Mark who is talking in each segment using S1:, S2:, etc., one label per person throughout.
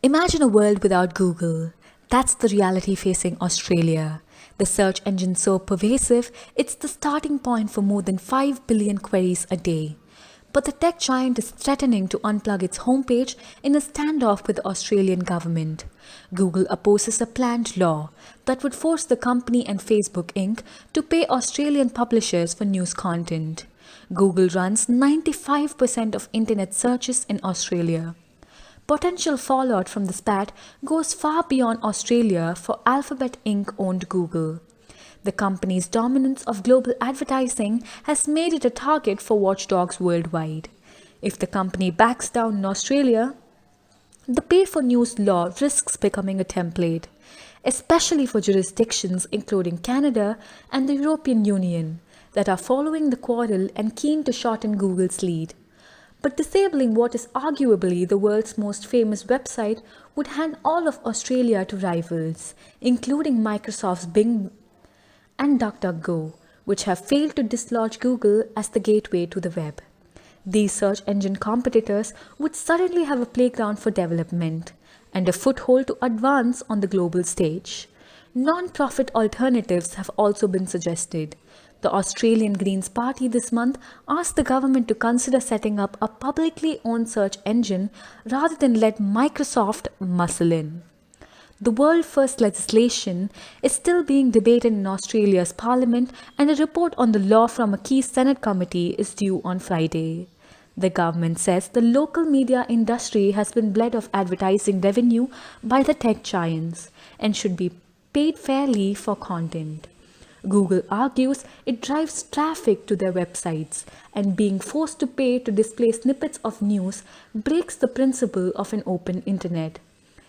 S1: Imagine a world without Google. That's the reality facing Australia. The search engine so pervasive, it's the starting point for more than 5 billion queries a day. But the tech giant is threatening to unplug its homepage in a standoff with the Australian government. Google opposes a planned law that would force the company and Facebook Inc. to pay Australian publishers for news content. Google runs 95% of internet searches in Australia. Potential fallout from the spat goes far beyond Australia for Alphabet Inc. owned Google. The company's dominance of global advertising has made it a target for watchdogs worldwide. If the company backs down in Australia, the pay for news law risks becoming a template, especially for jurisdictions including Canada and the European Union that are following the quarrel and keen to shorten Google's lead. But disabling what is arguably the world's most famous website would hand all of Australia to rivals, including Microsoft's Bing and DuckDuckGo, which have failed to dislodge Google as the gateway to the web. These search engine competitors would suddenly have a playground for development and a foothold to advance on the global stage. Non-profit alternatives have also been suggested. The Australian Greens Party this month asked the government to consider setting up a publicly owned search engine rather than let Microsoft muscle in. The world-first legislation is still being debated in Australia's parliament, and a report on the law from a key Senate committee is due on Friday. The government says the local media industry has been bled of advertising revenue by the tech giants and should be paid fairly for content. Google argues it drives traffic to their websites, and being forced to pay to display snippets of news breaks the principle of an open internet.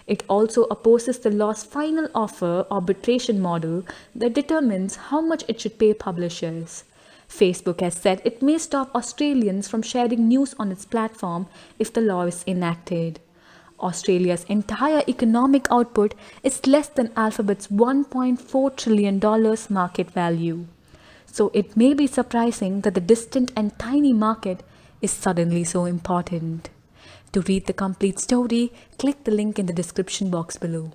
S1: It also opposes the law's final offer arbitration model that determines how much it should pay publishers. Facebook has said it may stop Australians from sharing news on its platform if the law is enacted. Australia's entire economic output is less than Alphabet's $1.4 trillion market value. So it may be surprising that the distant and tiny market is suddenly so important. To read the complete story, click the link in the description box below.